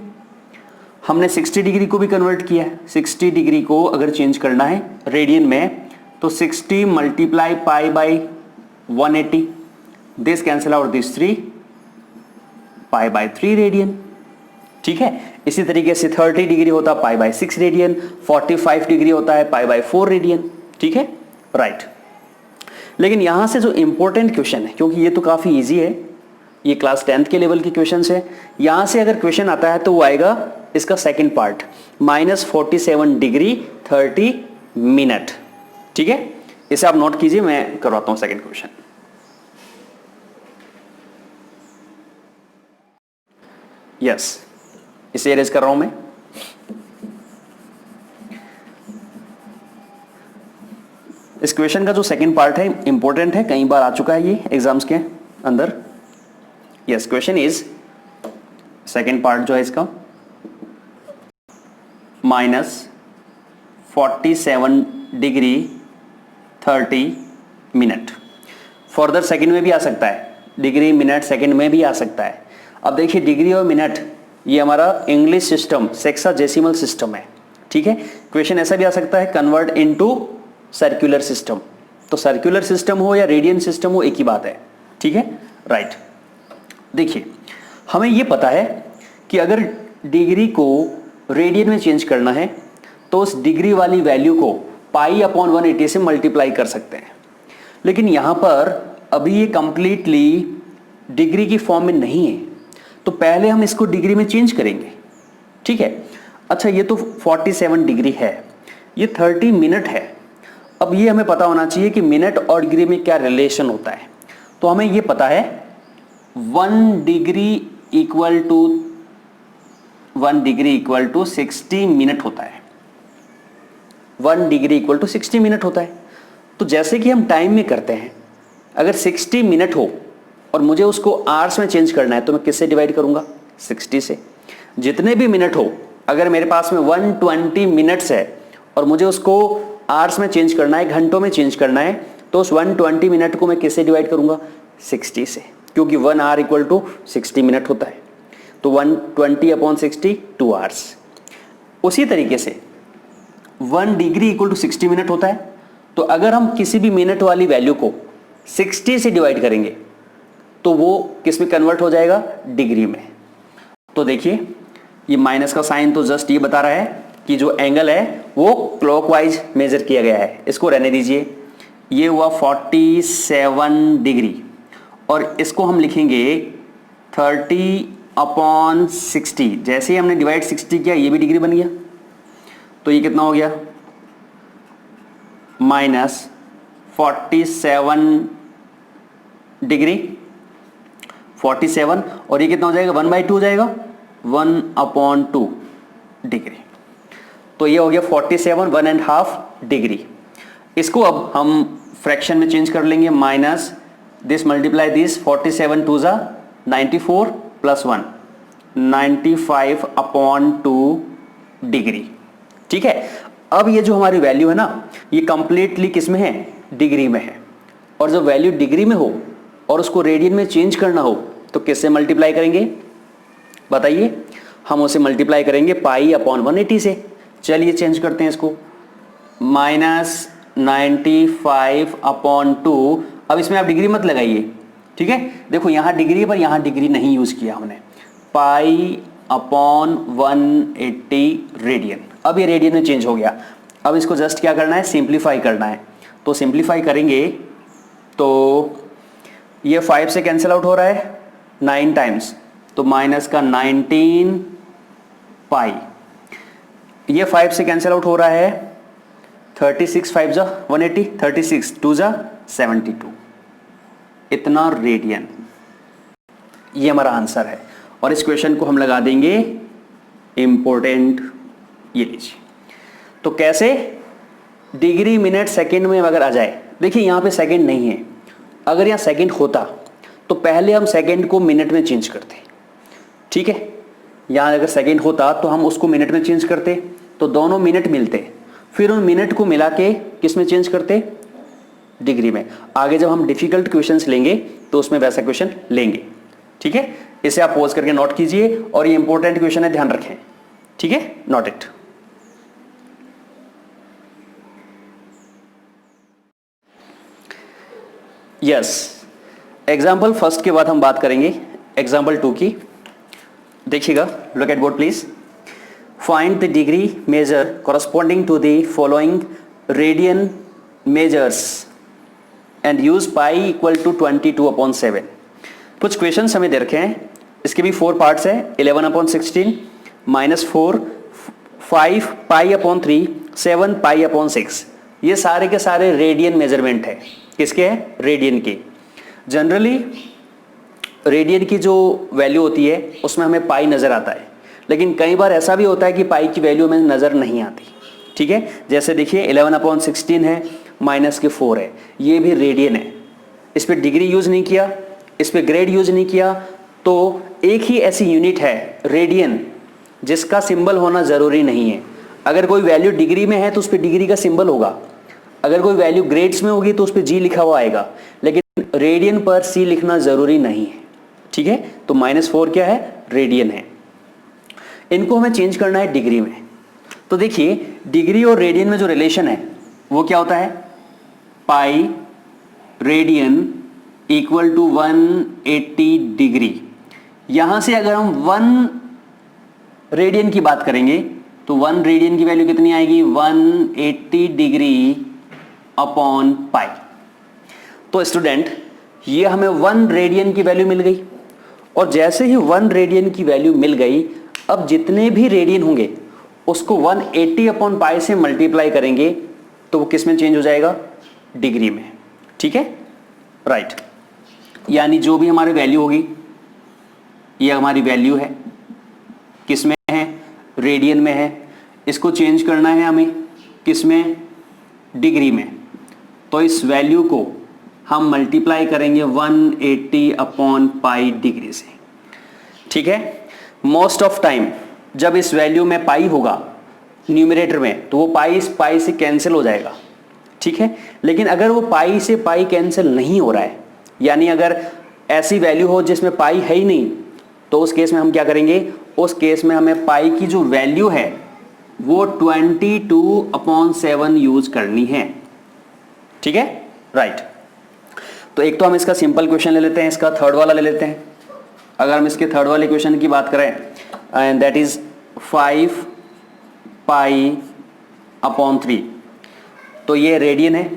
हमने 60 डिग्री को भी कन्वर्ट किया है, 60 डिग्री को अगर चेंज करना है रेडियन में तो 60 multiply pi by 180, this cancel out this 3, pi by 3 radian. ठीक है, इसी तरीके से 30 डिग्री होता है पाई बाई 6 रेडियन, 45 डिग्री होता है पाई बाई 4 रेडियन। ठीक है, राइट। लेकिन यहां से जो इंपॉर्टेंट क्वेश्चन है, क्योंकि ये तो काफी इजी है, ये क्लास 10th के लेवल के क्वेश्चन है, यहां से अगर क्वेश्चन आता है तो वो आएगा इसका सेकंड पार्ट, -47 डिग्री 30 मिनट। ठीक है, इसे आप नोट कीजिए, मैं करवाता हूं सेकंड क्वेश्चन। यस, इसे एरेज कर रहा हूं मैं। इस क्वेश्चन का जो सेकंड पार्ट है इंपॉर्टेंट है, कई बार आ चुका है ये एग्जाम्स के अंदर। Yes, question is, second part जो है इसका, 47 डिग्री 30 मिनट। फर्दर सेकंड में भी आ सकता है, डिग्री मिनट सेकंड में भी आ सकता है। अब देखिए डिग्री और मिनट ये हमारा इंग्लिश सिस्टम सेक्साडेसिमल सिस्टम है, ठीक है। क्वेश्चन ऐसा भी आ सकता है कन्वर्ट इनटू सर्कुलर सिस्टम, तो सर्कुलर सिस्टम हो या रेडियन सिस्टम हो एक ही बात है, ठीक है, राइट। देखिए हमें ये पता है कि अगर डिग्री को रेडियन में चेंज करना है तो उस डिग्री वाली वैल्यू को π/180 से मल्टीप्लाई कर सकते हैं, लेकिन यहां पर अभी ये कंप्लीटली डिग्री की फॉर्म में नहीं है, तो पहले हम इसको डिग्री में चेंज करेंगे, ठीक है। अच्छा ये तो 47 डिग्री है, ये 30 मिनट है। अब ये हमें पता होना चाहिए कि मिनट और डिग्री में क्या रिलेशन होता है, तो हमें ये पता है 1 डिग्री इक्वल टू 60 मिनट होता है। 1 डिग्री इक्वल टू 60 मिनट होता है। तो जैसे कि हम टाइम में करते हैं, अगर 60 मिनट हो और मुझे उसको आवर्स में चेंज करना है तो मैं किससे डिवाइड करूंगा? 60 से। जितने भी मिनट हो, अगर मेरे पास में 120 मिनट्स है और मुझे उसको आवर्स में चेंज करना है, घंटों में चेंज करना है, तो उस 120 मिनट को मैं किससे डिवाइड करूंगा? 60 से, क्योंकि 1 आवर इक्वल टू 60 मिनट होता है। तो 120/60 2 आवर्स। उसी तरीके से 1 डिग्री इक्वल टू 60 मिनट होता है। तो अगर हम किसी भी मिनट वाली वैल्यू को 60 से डिवाइड करेंगे तो वो किस में कन्वर्ट हो जाएगा? डिग्री में। तो देखिए ये माइनस का साइन तो जस्ट ये बता रहा है कि जो एंगल है वो क्लॉकवाइज मेजर किया गया है, इसको रहने दीजिए। ये हुआ 47 डिग्री और इसको हम लिखेंगे 30/60। जैसे ही हमने डिवाइड 60 किया ये भी डिग्री बन गया, तो ये कितना हो गया? -47 डिग्री 47, और ये कितना हो जाएगा? 1/2 हो जाएगा, 1/2 डिग्री। तो ये हो गया 47 1.5 डिग्री। इसको अब हम फ्रैक्शन में चेंज कर लेंगे, माइनस दिस मल्टीप्लाई दिस, 47 2 ज़ा 94 प्लस 1 95/2 डिग्री, ठीक है। अब ये जो हमारी वैल्यू है ना, ये कंप्लीटली किस में है? डिग्री में है। और जब वैल्यू डिग्री में हो और उसको रेडियन में चेंज करना हो तो किससे मल्टीप्लाई करेंगे? बताइए। हम उसे मल्टीप्लाई करेंगे π/180 से। चलिए चेंज करते हैं इसको, -95/2। अब इसमें आप डिग्री मत लगाइए, ठीक है। देखो यहाँ डिग्री पर यहाँ डिग्री नहीं यूज किया हमने, π/180 रेडियन। अब ये रेडियन में चेंज हो गया। अब इसको जस्ट क्या करना है? सिंप्लीफाई करना है। तो सिंप्लीफाई करेंगे तो ये 5 से कैंसिल आउट हो रहा है 9 टाइम्स, तो माइनस का 19 पाई। ये 5 से कैंसिल आउट हो रहा है 36 5 जा 180, 36 2 जा 72, इतना रेडियन। ये हमारा आंसर है और इस क्वेश्चन को हम लगा देंगे इंपॉर्टेंट। ये लीजिए। तो कैसे? डिग्री मिनट सेकंड में अगर आ जाए, देखिए यहां पे सेकंड नहीं है। अगर यहां सेकंड होता तो पहले हम सेकंड को मिनट में चेंज करते, ठीक है। यहां अगर सेकंड होता तो हम उसको मिनट में चेंज करते, तो दोनों मिनट मिलते, फिर उन मिनट को मिला के किस में चेंज करते? डिग्री में। आगे जब हम डिफिकल्ट क्वेश्चंस लेंगे तो उसमें वैसा क्वेश्चन लेंगे, ठीक है। इसे आप पॉज करके नोट कीजिए और ये इंपॉर्टेंट क्वेश्चन है, ध्यान रखें, ठीक है। Note it. Yes, example first के बाद हम बात करेंगे एग्जाम्पल 2 की। देखिएगा, look at board please. Find the degree measure corresponding to the following radian measures and use pi equal to 22/7। कुछ क्वेश्चंस हमें दे रखे हैं, इसके भी 4 पार्ट्स है। 11/16, -4, 5 π/3, 7 π/6। ये सारे के सारे रेडियन मेजरमेंट है। किसके हैं? रेडियन के। जनरली रेडियन की जो वैल्यू होती है उसमें हमें पाई नजर आता है, लेकिन कई बार ऐसा भी होता है कि पाई की वैल्यू हमें नजर नहीं आती, ठीक है। जैसे देखिए 11/16 है, -4 है, ये भी रेडियन है। इस पर डिग्री यूज नहीं किया, इस पर ग्रेड यूज नहीं किया, तो एक ही ऐसी यूनिट है रेडियन जिसका सिंबल होना जरूरी नहीं है। अगर कोई वैल्यू डिग्री में है तो उस पर डिग्री का सिंबल होगा, अगर कोई वैल्यू ग्रेड्स में होगी तो उस पर जी लिखा हुआ आएगा, लेकिन रेडियन पर सी लिखना जरूरी नहीं है। ठीक है, तो -4 क्या है, रेडियन है। इनको हमें चेंज करना है डिग्री में। तो देखिए डिग्री और रेडियन में जो रिलेशन है वो क्या होता है, pi radian equal to 180 degree. यहां से अगर हम 1 रेडियन की बात करेंगे तो 1 रेडियन की वैल्यू कितनी आएगी, 180 डिग्री अपॉन पाई। तो स्टूडेंट ये हमें 1 रेडियन की वैल्यू मिल गई, और जैसे ही 1 रेडियन की वैल्यू मिल गई, अब जितने भी रेडियन होंगे उसको 180 अपॉन पाई से मल्टीप्लाई करेंगे तो वो किस में चेंज हो जाएगा, डिग्री में। ठीक है, राइट। यानी जो भी हमारी वैल्यू होगी, ये हमारी वैल्यू है, किस में है, रेडियन में है, इसको चेंज करना है हमें किस में, डिग्री में। तो इस वैल्यू को हम मल्टीप्लाई करेंगे 180 अपॉन पाई डिग्री से। ठीक है, मोस्ट ऑफ टाइम जब इस वैल्यू में पाई होगा न्यूमरेटर में तो वो पाई इस पाई से कैंसिल हो जाएगा। ठीक है, लेकिन अगर वो पाई से पाई कैंसिल नहीं हो रहा है, यानी अगर ऐसी वैल्यू हो जिसमें पाई है ही नहीं, तो उस केस में हम क्या करेंगे, उस केस में हमें पाई की जो वैल्यू है वो 22/7 यूज करनी है। ठीक है, राइट। तो एक तो हम इसका सिंपल क्वेश्चन ले लेते हैं, इसका थर्ड वाला ले लेते हैं। अगर हम इसके थर्ड वाले क्वेश्चन की बात करें, and that is 5 pi upon 3, तो ये रेडियन है,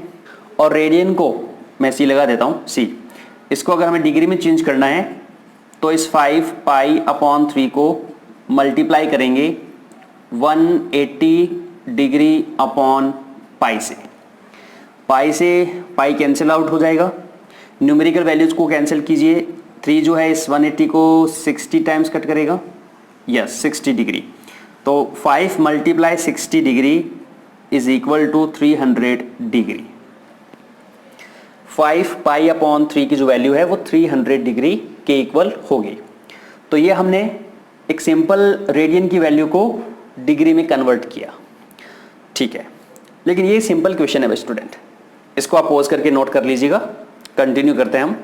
और रेडियन को मैं सी लगा देता हूं, सी। इसको अगर हमें डिग्री में चेंज करना है तो इस 5 पाई अपॉन 3 को मल्टीप्लाई करेंगे 180 डिग्री अपॉन पाई से। पाई से पाई कैंसिल आउट हो जाएगा, न्यूमेरिकल वैल्यूज को कैंसिल कीजिए। 3 जो है इस 180 को 60 टाइम्स कट करेगा, यस 60 डिग्री। तो 5 multiply 60 degree is equal to 300 degree. 5 pi upon 3 की जो वैल्यू है वो 300 डिग्री के इक्वल होगी। तो ये हमने एक सिंपल रेडियन की वैल्यू को डिग्री में कन्वर्ट किया। ठीक है, लेकिन ये सिंपल क्वेश्चन है स्टूडेंट, इसको आप पॉज करके नोट कर लीजिएगा। कंटिन्यू करते हैं हम,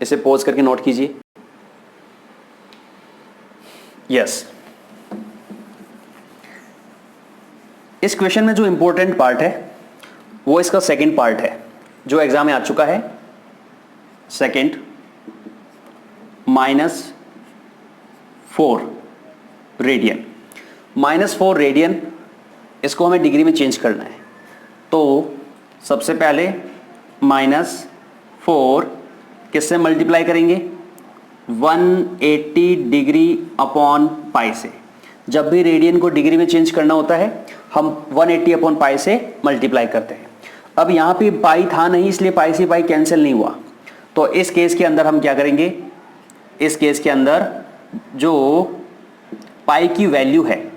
इसे पॉज करके नोट कीजिए। यस, इस क्वेश्चन में जो इंपॉर्टेंट पार्ट है वो इसका सेकंड पार्ट है, जो एग्जाम में आ चुका है। सेकंड -4 रेडियन, -4 रेडियन, इसको हमें डिग्री में चेंज करना है। तो सबसे पहले -4 किससे मल्टीप्लाई करेंगे, 180 डिग्री अपॉन पाई से। जब भी रेडियन को डिग्री में चेंज करना होता है हम 180 अपॉन पाई से मल्टीप्लाई करते हैं। अब यहाँ पे पाई था नहीं, इसलिए पाई से पाई कैंसिल नहीं हुआ। तो इस केस के अंदर हम क्या करेंगे, इस केस के अंदर जो पाई की वैल्यू है,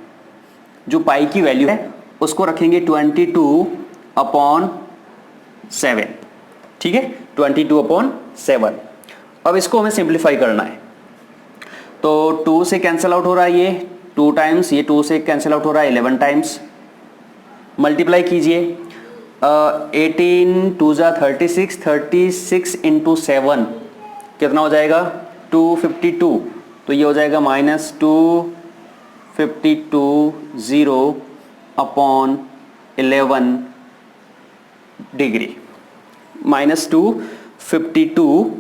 जो पाई की वैल्यू है उसको रखेंगे 22/7। ठीक है, 22/7। अब इसको हमें सिंप्लीफाई करना है। तो 2 से कैंसिल आउट हो रहा है, ये 2 टाइम्स, ये 2 से कैंसिल आउट हो रहा है 11 टाइम्स। मल्टीप्लाई कीजिए, 18 2 जा 36, 36 इंटू 7 कितना हो जाएगा, 252। तो ये हो जाएगा -252 अपॉन 11 डिग्री, -252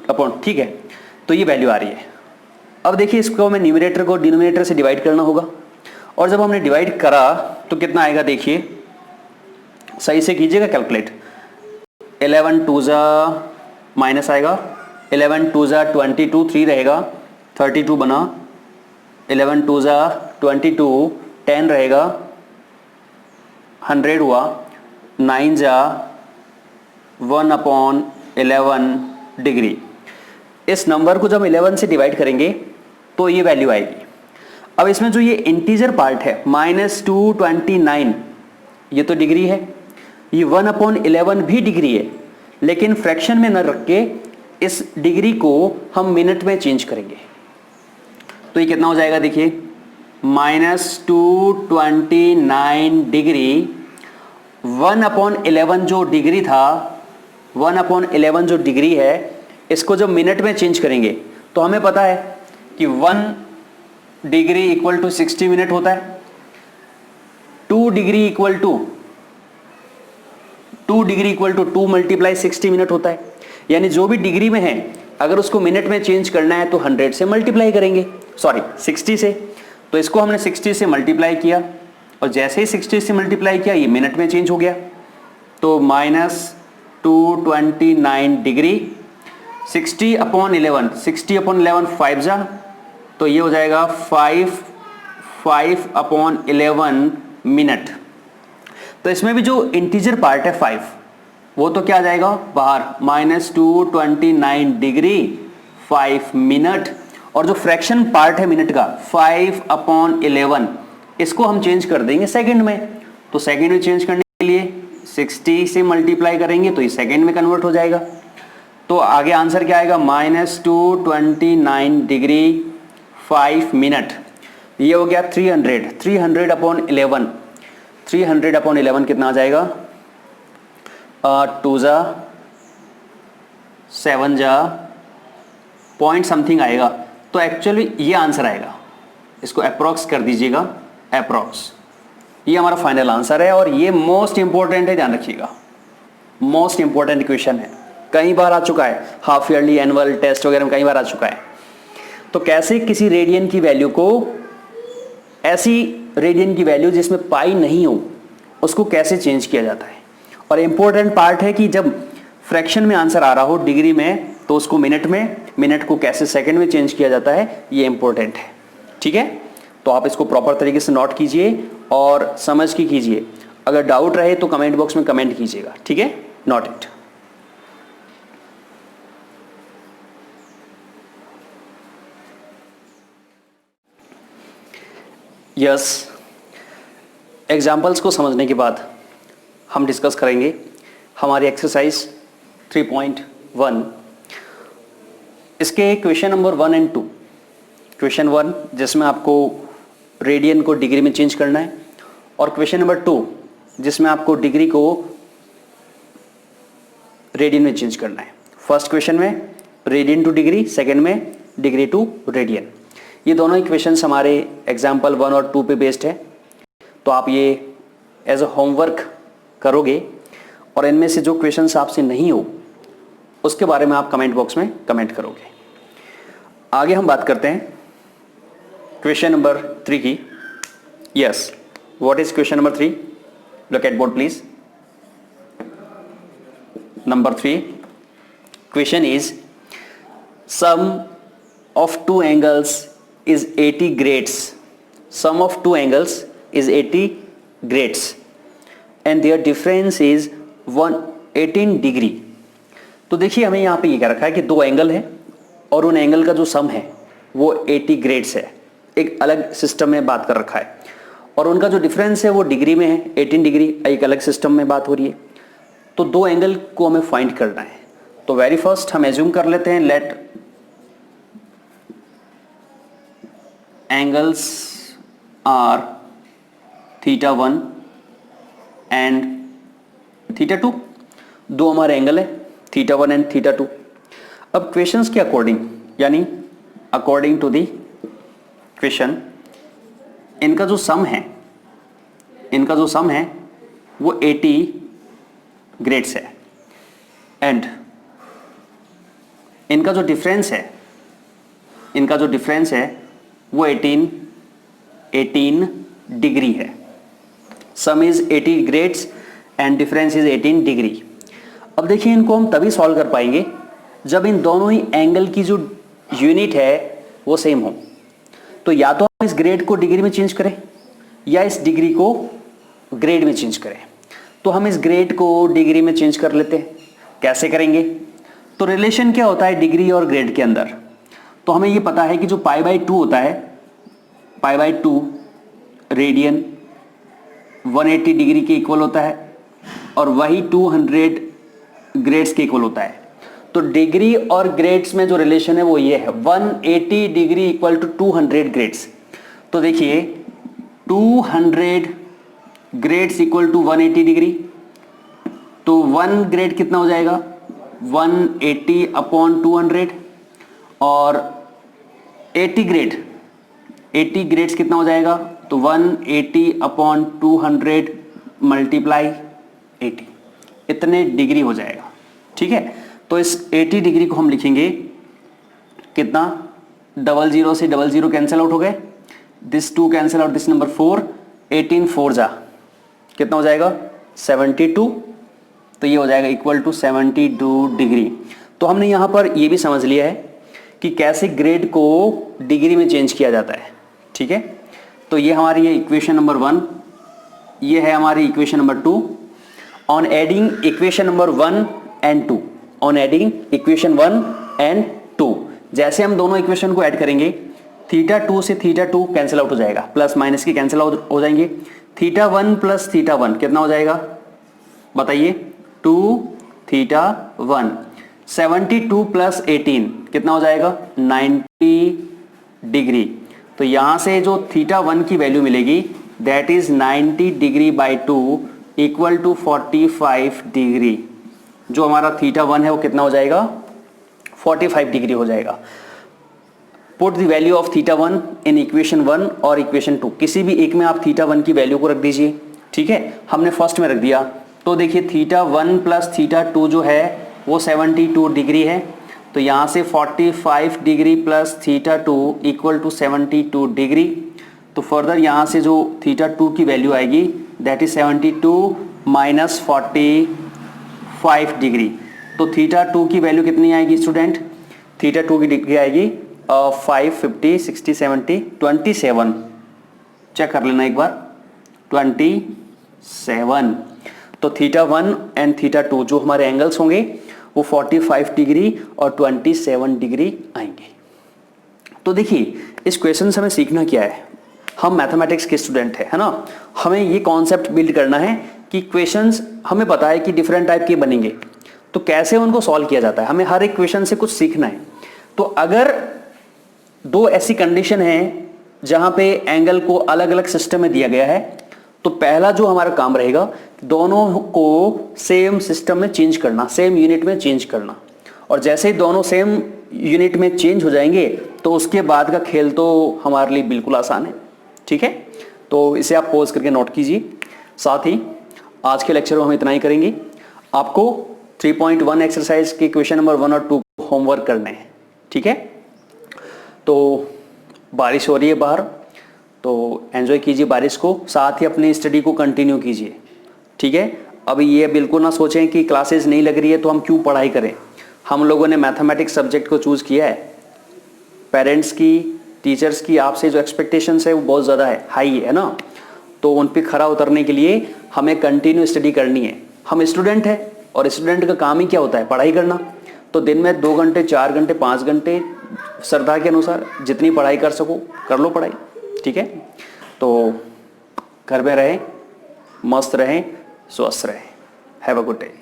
अपॉन, ठीक है। तो ये वैल्यू आ रही है। अब देखिए इसको हमें न्यूमरेटर को डिनोमिनेटर से डिवाइड करना होगा, और जब हमने डिवाइड करा तो कितना आएगा, देखिए सही से कीजिएगा कैलकुलेट। 11 2 जा माइनस आएगा, 11 2 जा 22, 3 रहेगा 32 बना, 11 2 जा 22, 10 रहेगा 100 हुआ, 9 जा 1/11 डिग्री। इस नंबर को जब 11 से डिवाइड करेंगे तो ये वैल्यू आएगी। अब इसमें जो ये इंटीजर पार्ट है -229, ये तो डिग्री है, ये 1/11 भी डिग्री है, लेकिन फ्रैक्शन में न रख के इस डिग्री को हम मिनट में चेंज करेंगे। तो ये कितना हो जाएगा देखिए, -229 डिग्री 1/11 जो डिग्री था, 1/11 जो डिग्री है, इसको जब मिनट में चेंज करेंगे तो हमें पता है कि 1 डिग्री इक्वल टू 60 मिनट होता है, 2 degree equal to 2 multiply 60 minute होता है। यानी जो भी डिग्री में है अगर उसको मिनट में चेंज करना है तो 100 से मल्टीप्लाई करेंगे, सॉरी 60 से। तो इसको हमने 60 से मल्टीप्लाई किया और जैसे ही 60 से मल्टीप्लाई किया ये मिनट में चेंज हो गया। तो -229 डिग्री 60/11, 60/11 5 जा, तो ये हो जाएगा 5/11 मिनट। तो इसमें भी जो इंटीजर पार्ट है 5, वो तो क्या आ जाएगा बाहर, -229 डिग्री 5 मिनट। और जो फ्रैक्शन पार्ट है मिनट का 5/11, इसको हम चेंज कर देंगे सेकंड में। तो सेकंड में चेंज करने के लिए 60 से मल्टीप्लाई करेंगे तो ये सेकंड में कन्वर्ट हो जाएगा। तो आगे आंसर क्या आएगा, -229 डिग्री 5 मिनट। ये हो गया 300/11, 300/11 कितना आ जाएगा, 2 जा 7 जा पॉइंट समथिंग आएगा। तो एक्चुअली ये आंसर आएगा, इसको अप्रॉक्स कर दीजिएगा, अप्रॉक्स। ये हमारा फाइनल आंसर है और ये मोस्ट इंपॉर्टेंट है, ध्यान रखिएगा, मोस्ट इंपॉर्टेंट क्वेश्चन है, कई बार आ चुका है, हाफ ईयरली एनुअल टेस्ट वगैरह में कई बार आ चुका है। तो कैसे किसी रेडियन की वैल्यू को, ऐसी रेडियन की वैल्यू जिसमें पाई नहीं हो, उसको कैसे चेंज किया जाता है। और इंपॉर्टेंट पार्ट है कि जब फ्रैक्शन में आंसर आ रहा हो डिग्री में, तो उसको मिनट में, मिनट को कैसे सेकंड में चेंज किया जाता है, ये इंपॉर्टेंट है। ठीक है, तो आप इसको प्रॉपर तरीके से नोट कीजिए और समझ के कीजिए। अगर डाउट रहे तो कमेंट बॉक्स में कमेंट कीजिएगा, ठीक है, नोट इट। यस, एग्जाम्पल्स को समझने के बाद हम डिस्कस करेंगे हमारी एक्सरसाइज 3.1। इसके क्वेश्चन नंबर 1 एंड 2। क्वेश्चन 1 जिसमें आपको रेडियन को डिग्री में चेंज करना है, और क्वेश्चन नंबर 2 जिसमें आपको डिग्री को रेडियन में चेंज करना है। फर्स्ट क्वेश्चन में रेडियन टू डिग्री, सेकेंड में डिग्री टू रेडियन। ये दोनों ही क्वेश्चंस हमारे एग्जाम्पल 1 और 2 पे बेस्ड है। तो आप ये एज अ होमवर्क करोगे और इनमें से जो क्वेश्चंस आपसे नहीं हो उसके बारे में आप कमेंट बॉक्स में कमेंट करोगे। आगे हम बात करते हैं क्वेश्चन नंबर 3 की। Yes, what is question number 3? Look at board please. Number 3 question is sum of two angles is 80 grades. Sum of two angles is 80 grades and their difference is 18 degree. तो देखिए हमें यहाँ पे ये क्या रखा है कि दो एंगल है और उन एंगल का जो सम है वो 80 ग्रेड्स है। एक अलग सिस्टम में बात कर रखा है और उनका जो डिफरेंस है वो डिग्री में है, 18 डिग्री, एक अलग सिस्टम में बात हो रही है। तो दो एंगल को हमें फाइंड करना है। तो वेरी फर्स्ट हम एज्यूम कर लेते हैं, लेट angles are θ1 and θ2। दो हमारे एंगल है θ1 एंड θ2। अब क्वेश्चंस के अकॉर्डिंग, यानी अकॉर्डिंग टू द क्वेश्चन, इनका जो सम है, इनका जो सम है वो 80 ग्रेड्स है एंड इनका जो डिफरेंस है, इनका जो डिफरेंस है वो 18 डिग्री है। सम is 80 grades and difference is 18 degree. अब देखिए इनको हम तभी सॉल्व कर पाएंगे जब इन दोनों ही एंगल की जो यूनिट है वो सेम हो। तो या तो हम इस ग्रेड को डिग्री में चेंज करें या इस डिग्री को ग्रेड में चेंज करें। तो हम इस ग्रेड को डिग्री में चेंज कर लेते हैं। कैसे करेंगे? तो रिलेशन क्या होता है डिग्री और ग्रेड के अंदर? तो हमें ये पता है कि जो π/2 होता है, π/2 रेडियन 180 डिग्री के इक्वल होता है और वही 200 ग्रेड्स के इक्वल होता है। तो डिग्री और ग्रेड्स में जो रिलेशन है वो ये है, 180 डिग्री इक्वल टू 200 ग्रेड्स। तो देखिए 200 ग्रेड्स इक्वल टू 180 डिग्री, तो 1 ग्रेड कितना हो जाएगा 180 अपॉन 200, और 80 ग्रेड्स कितना हो जाएगा, तो 180 अपॉन 200 मल्टीप्लाई 80, इतने डिग्री हो जाएगा। ठीक है, तो इस 80 डिग्री को हम लिखेंगे कितना, 00 से 00 कैंसिल आउट हो गए, this 2 cancel out, this number 4, 18 4 जा कितना हो जाएगा 72, तो ये हो जाएगा इक्वल टू 72 डिग्री। तो हमने यहां पर ये भी समझ लिया है कि कैसे ग्रेड को डिग्री में चेंज किया जाता है। ठीक है, तो ये हमारी है इक्वेशन नंबर 1, ये है हमारी equation number 2। On adding equation number 1 and 2, on adding equation 1 and 2, जैसे हम दोनों इक्वेशन को ऐड करेंगे, θ2 से θ2 कैंसिल आउट हो जाएगा, प्लस माइनस के कैंसिल आउट हो जाएंगे, θ1 प्लस θ1 कितना हो जाएगा बताइए 2 θ1, 72 प्लस 18 कितना हो जाएगा 90 डिग्री। तो यहां से जो θ1 की वैल्यू मिलेगी that is 90 degree by 2 equal to 45 degree. जो हमारा θ1 है वो कितना हो जाएगा 45 डिग्री हो जाएगा। Put the value of θ1 in equation 1 और इक्वेशन 2, किसी भी एक में आप θ1 की वैल्यू को रख दीजिए। ठीक है, हमने फर्स्ट में रख दिया, तो देखिए θ1 प्लस θ2 जो है वो 72 डिग्री है, तो यहाँ से 45 degree plus θ2 equal to 72 degree. तो फर्दर यहाँ से जो θ2 की वैल्यू आएगी दैट इज 72 माइनस 45 डिग्री। तो θ2 की वैल्यू कितनी आएगी स्टूडेंट, θ2 की डिग्री आएगी 550 60 70 27, चेक कर लेना एक बार 27। तो θ1 एंड θ2 जो हमारे एंगल्स होंगे वो 45 डिग्री और 27 डिग्री आएंगे। तो देखिए इस क्वेश्चन से हमें सीखना क्या है, हम मैथमेटिक्स के स्टूडेंट है ना, हमें ये कॉन्सेप्ट बिल्ड करना है कि क्वेश्चंस हमें पता है कि डिफरेंट टाइप के बनेंगे, तो कैसे उनको सॉल्व किया जाता है, हमें हर एक क्वेश्चन से कुछ सीखना है। तो अगर दो ऐसी कंडीशन है जहां पे एंगल को अलग अलग सिस्टम में दिया गया है, तो पहला जो हमारा काम रहेगा दोनों को सेम सिस्टम में चेंज करना, सेम यूनिट में चेंज करना, और जैसे ही दोनों सेम यूनिट में चेंज हो जाएंगे तो उसके बाद का खेल तो हमारे लिए बिल्कुल आसान है। ठीक है, तो इसे आप पॉज करके नोट कीजिए। साथ ही आज के लेक्चर में हम इतना ही करेंगे। आपको 3.1 एक्सरसाइज के क्वेश्चन नंबर 1 और 2 होमवर्क करने हैं। ठीक है, तो बारिश हो रही है बाहर, तो एंजॉय कीजिए बारिश को, साथ ही अपनी स्टडी को कंटिन्यू कीजिए। ठीक है, अभी ये बिल्कुल ना सोचें कि क्लासेस नहीं लग रही है तो हम क्यों पढ़ाई करें। हम लोगों ने मैथमेटिक्स सब्जेक्ट को चूज़ किया है, पेरेंट्स की, टीचर्स की आपसे जो एक्सपेक्टेशंस है वो बहुत ज़्यादा है, हाई है ना, तो उन पे खरा उतरने के लिए हमें कंटिन्यू स्टडी करनी है। हम स्टूडेंट हैं और स्टूडेंट का काम ही क्या होता है, पढ़ाई करना। तो दिन में 2 घंटे 4 घंटे 5 घंटे श्रद्धा के अनुसार जितनी पढ़ाई कर सको कर लो पढ़ाई। ठीक है, तो घर में रहें, मस्त रहें, स्वस्थ रहें। Have a good day.